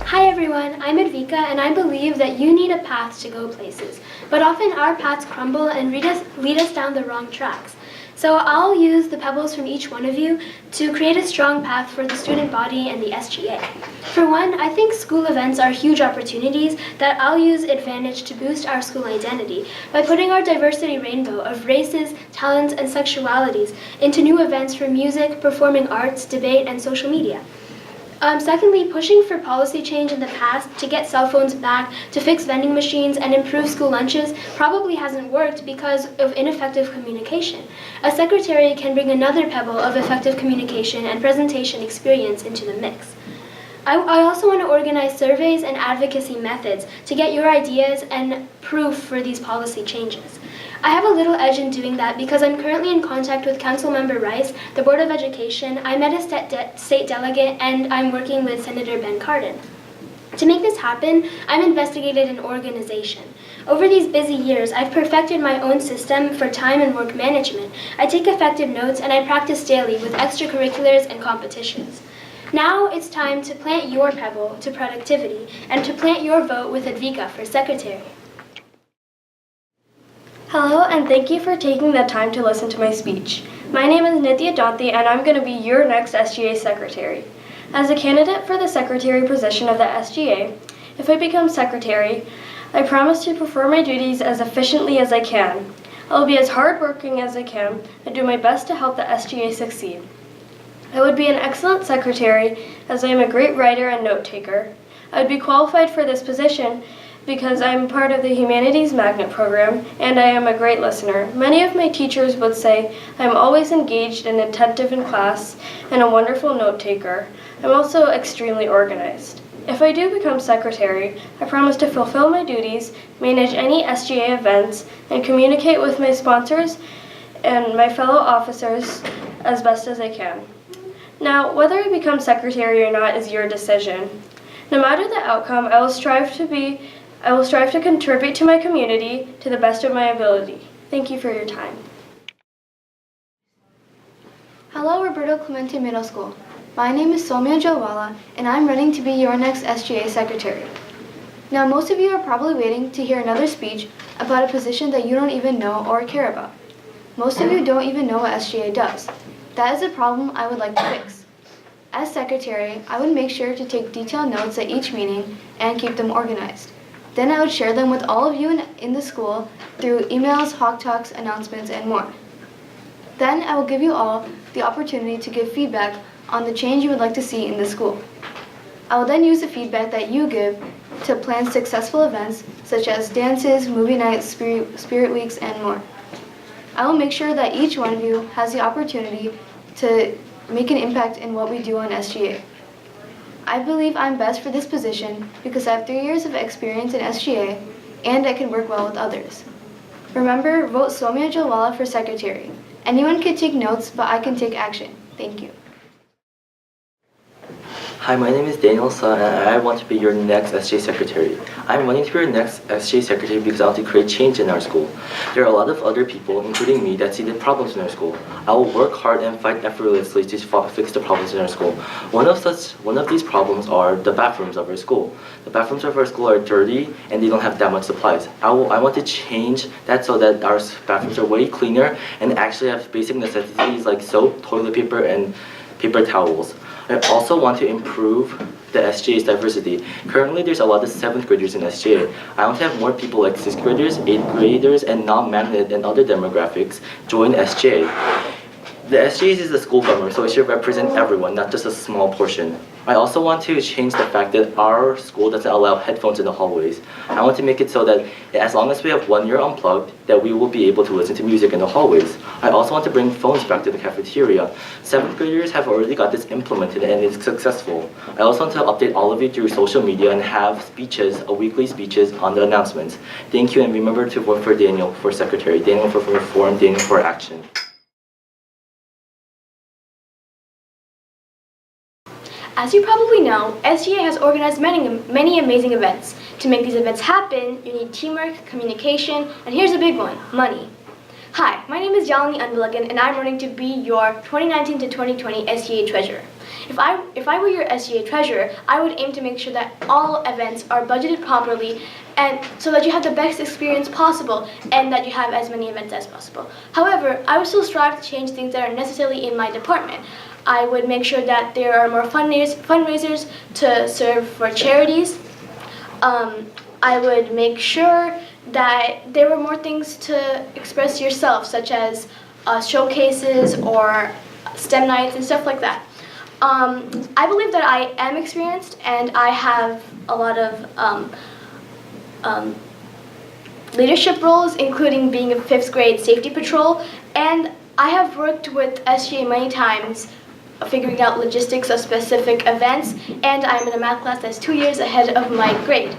Hi everyone, I'm Advika and I believe that you need a path to go places, but often our paths crumble and lead us down the wrong tracks. So I'll use the pebbles from each one of you to create a strong path for the student body and the SGA. For one, I think school events are huge opportunities that I'll use advantage to boost our school identity by putting our diversity rainbow of races, talents, and sexualities into new events for music, performing arts, debate, and social media. Secondly, pushing for policy change in the past to get cell phones back, to fix vending machines, and improve school lunches probably hasn't worked because of ineffective communication. A secretary can bring another pebble of effective communication and presentation experience into the mix. I also want to organize surveys and advocacy methods to get your ideas and proof for these policy changes. I have a little edge in doing that because I'm currently in contact with Councilmember Rice, the Board of Education, I met a state delegate, and I'm working with Senator Ben Cardin. To make this happen, I'm investigated in organization. Over these busy years, I've perfected my own system for time and work management. I take effective notes and I practice daily with extracurriculars and competitions. Now it's time to plant your pebble to productivity and to plant your vote with Advika for secretary. Hello, and thank you for taking the time to listen to my speech. My name is Nithya Janti, and I'm going to be your next SGA secretary. As a candidate for the secretary position of the SGA, if I become secretary, I promise to perform my duties as efficiently as I can. I will be as hardworking as I can and do my best to help the SGA succeed. I would be an excellent secretary as I am a great writer and note taker. I would be qualified for this position because I am part of the Humanities Magnet program and I am a great listener. Many of my teachers would say I am always engaged and attentive in class and a wonderful note taker. I'm also extremely organized. If I do become secretary, I promise to fulfill my duties, manage any SGA events, and communicate with my sponsors and my fellow officers as best as I can. Now, whether I become secretary or not is your decision. No matter the outcome, I will strive to contribute to my community to the best of my ability. Thank you for your time. Hello, Roberto Clemente Middle School. My name is Soumya Jalwala, and I'm running to be your next SGA secretary. Now, most of you are probably waiting to hear another speech about a position that you don't even know or care about. Most of you don't even know what SGA does. That is a problem I would like to fix. As secretary, I would make sure to take detailed notes at each meeting and keep them organized. Then I would share them with all of you in the school through emails, Hawk Talks, announcements, and more. Then I will give you all the opportunity to give feedback on the change you would like to see in the school. I will then use the feedback that you give to plan successful events such as dances, movie nights, spirit weeks, and more. I will make sure that each one of you has the opportunity to make an impact in what we do on SGA. I believe I'm best for this position because I have 3 years of experience in SGA and I can work well with others. Remember, vote Soumya Jalwala for secretary. Anyone can take notes, but I can take action. Thank you. Hi, my name is Daniel Sa, and I want to be your next SGA secretary. I'm running to be your next SGA secretary because I want to create change in our school. There are a lot of other people, including me, that see the problems in our school. I will work hard and fight effortlessly to fix the problems in our school. One of these problems are the bathrooms of our school. The bathrooms of our school are dirty and they don't have that much supplies. I want to change that so that our bathrooms are way cleaner and actually have basic necessities like soap, toilet paper, and paper towels. I also want to improve the SGA's diversity. Currently, there's a lot of 7th graders in SGA. I want to have more people like 6th graders, 8th graders, and non-magnet and other demographics join SGA. The SGA is the school government, so it should represent everyone, not just a small portion. I also want to change the fact that our school doesn't allow headphones in the hallways. I want to make it so that as long as we have 1 year unplugged, that we will be able to listen to music in the hallways. I also want to bring phones back to the cafeteria. 7th graders have already got this implemented and it's successful. I also want to update all of you through social media and have speeches, weekly speeches on the announcements. Thank you, and remember to vote for Daniel for secretary, Daniel for reform, Daniel for action. As you probably know, SGA has organized many amazing events. To make these events happen, you need teamwork, communication, and here's a big one, money. Hi, my name is Yalini Unbalagan, and I'm running to be your 2019 to 2020 SGA Treasurer. If I were your SGA Treasurer, I would aim to make sure that all events are budgeted properly and so that you have the best experience possible and that you have as many events as possible. However, I would still strive to change things that are necessarily in my department. I would make sure that there are more fundraisers to serve for charities. I would make sure that there were more things to express yourself, such as showcases or STEM nights and stuff like that. I believe that I am experienced and I have a lot of leadership roles, including being a 5th grade safety patrol, and I have worked with SGA many times figuring out logistics of specific events, and I'm in a math class that's 2 years ahead of my grade.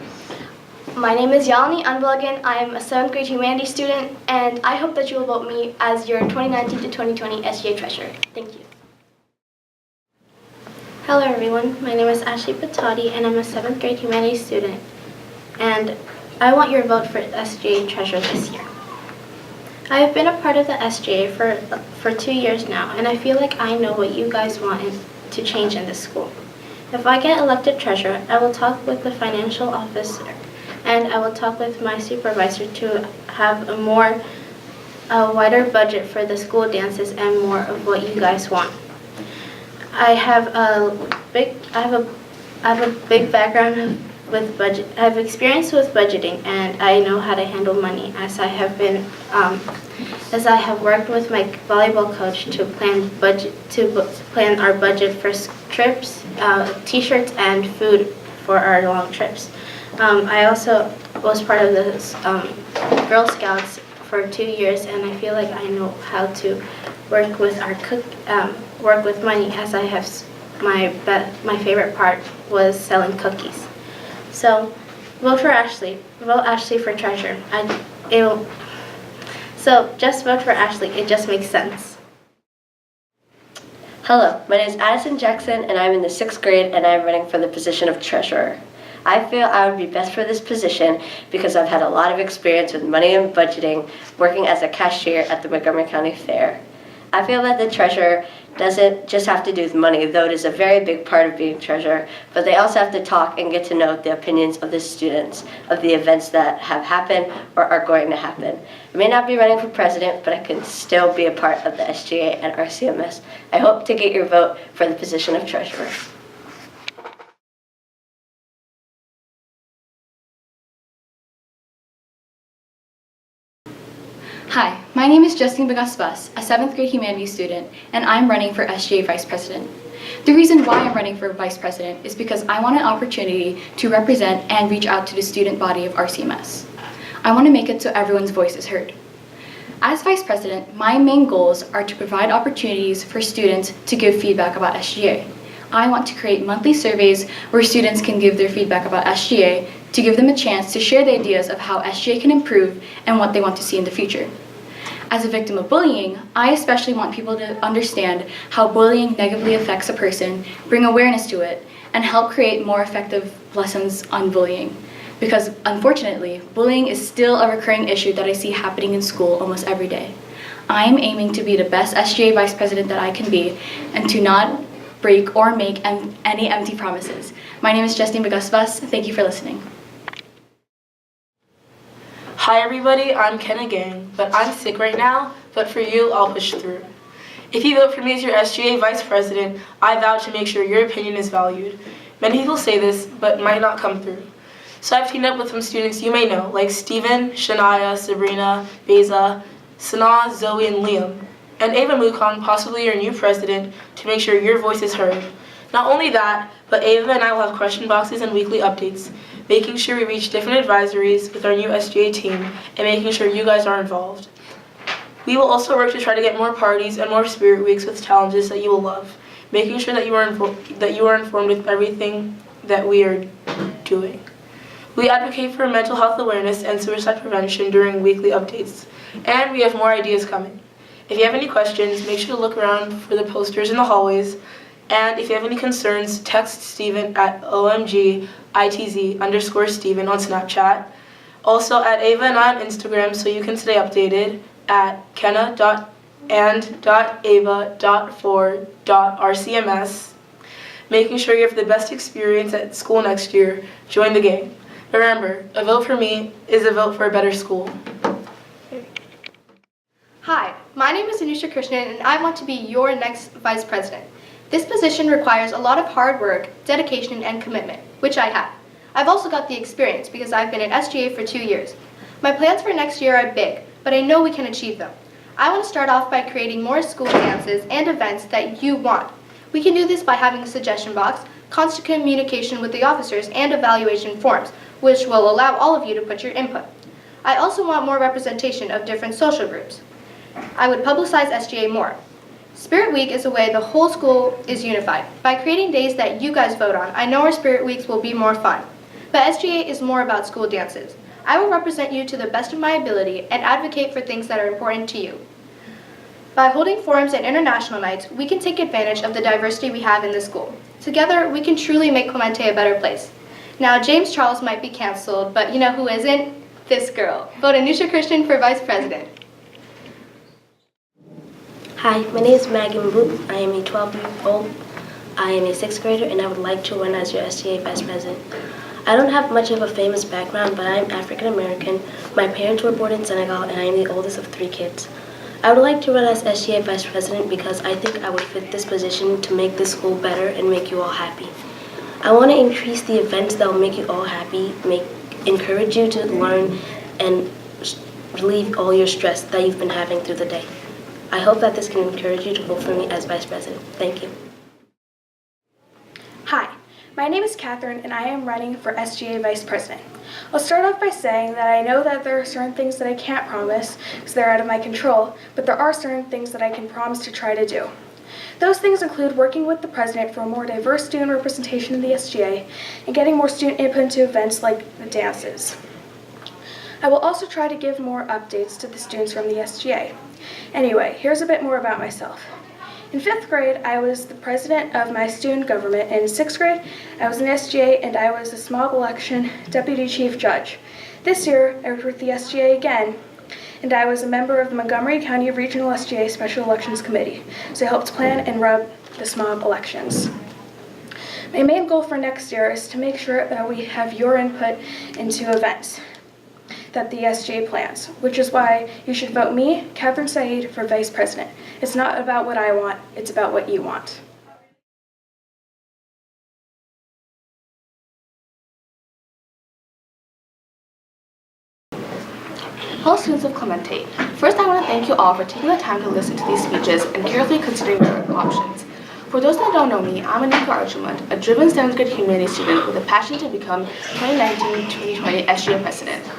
My name is Yalini Unbalagan. I am a 7th grade humanities student, and I hope that you will vote me as your 2019 to 2020 SGA Treasurer. Thank you. Hello everyone, my name is Ashley Patati and I'm a 7th grade humanities student, and I want your vote for SGA Treasurer this year. I have been a part of the SGA for 2 years now, and I feel like I know what you guys want to change in this school. If I get elected treasurer, I will talk with the financial officer and I will talk with my supervisor to have a wider budget for the school dances and more of what you guys want. I have a big background with budget. I have experience with budgeting, and I know how to handle money as I have worked with my volleyball coach to plan our budget for trips, T-shirts, and food for our long trips. I also was part of the Girl Scouts for 2 years, and I feel like I know how to work with work with money, as I have my favorite part was selling cookies. So vote for Ashley. Vote Ashley for treasurer. So just vote for Ashley. It just makes sense. Hello, my name is Addison Jackson and I'm in the 6th grade and I'm running for the position of treasurer. I feel I would be best for this position because I've had a lot of experience with money and budgeting, working as a cashier at the Montgomery County Fair. I feel that the treasurer doesn't just have to do with money, though it is a very big part of being treasurer, but they also have to talk and get to know the opinions of the students of the events that have happened or are going to happen. I may not be running for president, but I can still be a part of the SGA and RCMS. I hope to get your vote for the position of treasurer. Hi, my name is Justine Bagaspas, a 7th grade humanities student, and I'm running for SGA Vice President. The reason why I'm running for Vice President is because I want an opportunity to represent and reach out to the student body of RCMS. I want to make it so everyone's voice is heard. As Vice President, my main goals are to provide opportunities for students to give feedback about SGA. I want to create monthly surveys where students can give their feedback about SGA to give them a chance to share the ideas of how SGA can improve and what they want to see in the future. As a victim of bullying, I especially want people to understand how bullying negatively affects a person, bring awareness to it, and help create more effective lessons on bullying. Because unfortunately, bullying is still a recurring issue that I see happening in school almost every day. I am aiming to be the best SGA Vice President that I can be and to not break or make any empty promises. My name is Justine Bagaspas. Thank you for listening. Hi everybody, I'm Kenna Gang, but I'm sick right now, but for you, I'll push through. If you vote for me as your SGA Vice President, I vow to make sure your opinion is valued. Many people say this, but might not come through. So I've teamed up with some students you may know, like Steven, Shania, Sabrina, Beza, Sana, Zoe, and Liam, and Ava Mukong, possibly your new president, to make sure your voice is heard. Not only that, but Ava and I will have question boxes and weekly updates, making sure we reach different advisories with our new SGA team and making sure you guys are involved. We will also work to try to get more parties and more spirit weeks with challenges that you will love, making sure that you are informed with everything that we are doing. We advocate for mental health awareness and suicide prevention during weekly updates, and we have more ideas coming. If you have any questions, make sure to look around for the posters in the hallways. And if you have any concerns, text Steven at OMGITZ_Steven on Snapchat. Also, add Ava and I on Instagram so you can stay updated. kenna.and.ava.4.rcms. Making sure you have the best experience at school next year. Join the gang. Remember, a vote for me is a vote for a better school. Hi, my name is Anusha Krishnan and I want to be your next Vice President. This position requires a lot of hard work, dedication, and commitment, which I have. I've also got the experience because I've been at SGA for 2 years. My plans for next year are big, but I know we can achieve them. I want to start off by creating more school dances and events that you want. We can do this by having a suggestion box, constant communication with the officers, and evaluation forms, which will allow all of you to put your input. I also want more representation of different social groups. I would publicize SGA more. Spirit Week is a way the whole school is unified. By creating days that you guys vote on, I know our Spirit Weeks will be more fun. But SGA is more about school dances. I will represent you to the best of my ability and advocate for things that are important to you. By holding forums and international nights, we can take advantage of the diversity we have in the school. Together, we can truly make Clemente a better place. Now, James Charles might be canceled, but you know who isn't? This girl. Vote Anusha Christian for Vice President. Hi, my name is Megan Booth. I am a 12-year-old. I am a 6th grader, and I would like to run as your SGA Vice President. I don't have much of a famous background, but I am African American. My parents were born in Senegal, and I am the oldest of 3 kids. I would like to run as SGA Vice President because I think I would fit this position to make this school better and make you all happy. I want to increase the events that will make you all happy, encourage you to learn, and relieve all your stress that you've been having through the day. I hope that this can encourage you to vote for me as Vice President. Thank you. Hi, my name is Catherine and I am running for SGA Vice President. I'll start off by saying that I know that there are certain things that I can't promise because they're out of my control, but there are certain things that I can promise to try to do. Those things include working with the President for a more diverse student representation in the SGA and getting more student input into events like the dances. I will also try to give more updates to the students from the SGA. Anyway, here's a bit more about myself. In 5th grade, I was the president of my student government. In 6th grade, I was an SGA and I was the small election deputy chief judge. This year, I was with the SGA again, and I was a member of the Montgomery County Regional SGA Special Elections Committee, so I helped plan and run the small elections. My main goal for next year is to make sure that we have your input into events that the SGA plans, which is why you should vote me, Catherine Saeed, for Vice President. It's not about what I want, it's about what you want. Hello students of Clemente. First I want to thank you all for taking the time to listen to these speeches and carefully considering your options. For those that don't know me, I'm Anika Archulent, a driven 7th grade humanities student with a passion to become 2019-2020 SGA President.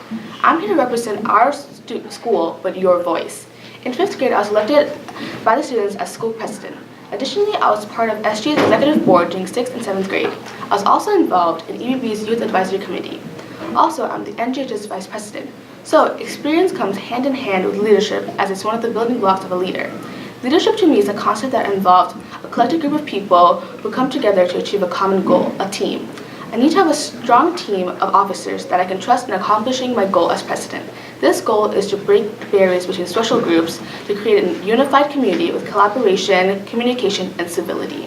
I'm here to represent our school, but your voice. In 5th grade, I was elected by the students as school president. Additionally, I was part of SGA's executive board during 6th and 7th grade. I was also involved in EBB's Youth Advisory Committee. Also, I'm the NJH's vice president. So, experience comes hand in hand with leadership as it's one of the building blocks of a leader. Leadership to me is a concept that involves a collective group of people who come together to achieve a common goal, a team. I need to have a strong team of officers that I can trust in accomplishing my goal as president. This goal is to break barriers between social groups to create a unified community with collaboration, communication, and civility.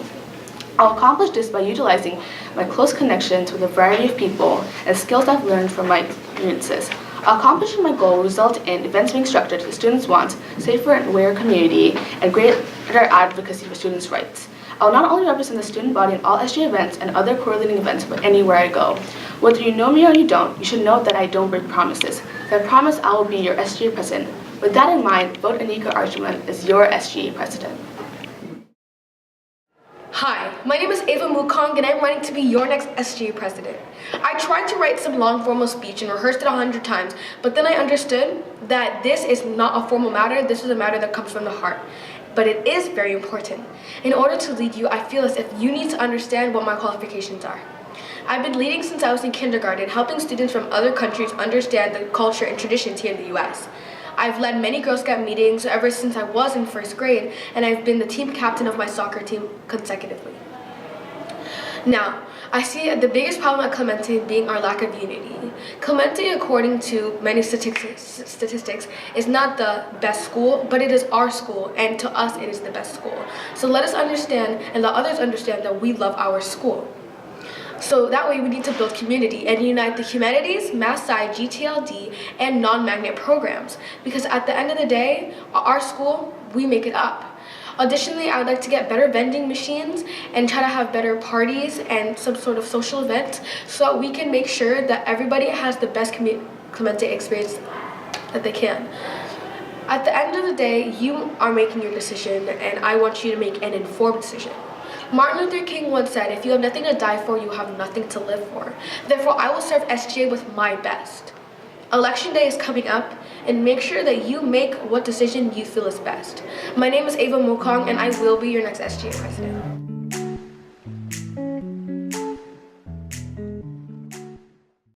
I'll accomplish this by utilizing my close connections with a variety of people and skills I've learned from my experiences. Accomplishing my goal will result in events being structured to the students' wants, safer and aware community, and greater advocacy for students' rights. I will not only represent the student body in all SGA events and other correlating events, but anywhere I go. Whether you know me or you don't, you should know that I don't break promises. So I promise I will be your SGA president. With that in mind, vote Anika Archulent as your SGA president. Hi, my name is Ava Mukong and I'm running to be your next SGA president. I tried to write some long formal speech and rehearsed it 100 times, but then I understood that this is not a formal matter, this is a matter that comes from the heart. But it is very important. In order to lead you, I feel as if you need to understand what my qualifications are. I've been leading since I was in kindergarten, helping students from other countries understand the culture and traditions here in the US. I've led many Girl Scout meetings ever since I was in 1st grade, and I've been the team captain of my soccer team consecutively. Now, I see the biggest problem at Clemente being our lack of unity. Clemente, according to many statistics, is not the best school, but it is our school, and to us it is the best school. So let us understand and let others understand that we love our school. So that way we need to build community and unite the humanities, math sci, GTLD, and non-magnet programs. Because at the end of the day, our school, we make it up. Additionally, I would like to get better vending machines and try to have better parties and some sort of social events so that we can make sure that everybody has the best Clemente experience that they can. At the end of the day, you are making your decision, and I want you to make an informed decision. Martin Luther King once said, if you have nothing to die for, you have nothing to live for. Therefore, I will serve SGA with my best. Election day is coming up, and make sure that you make what decision you feel is best. My name is Hoang, and I will be your next SGA president.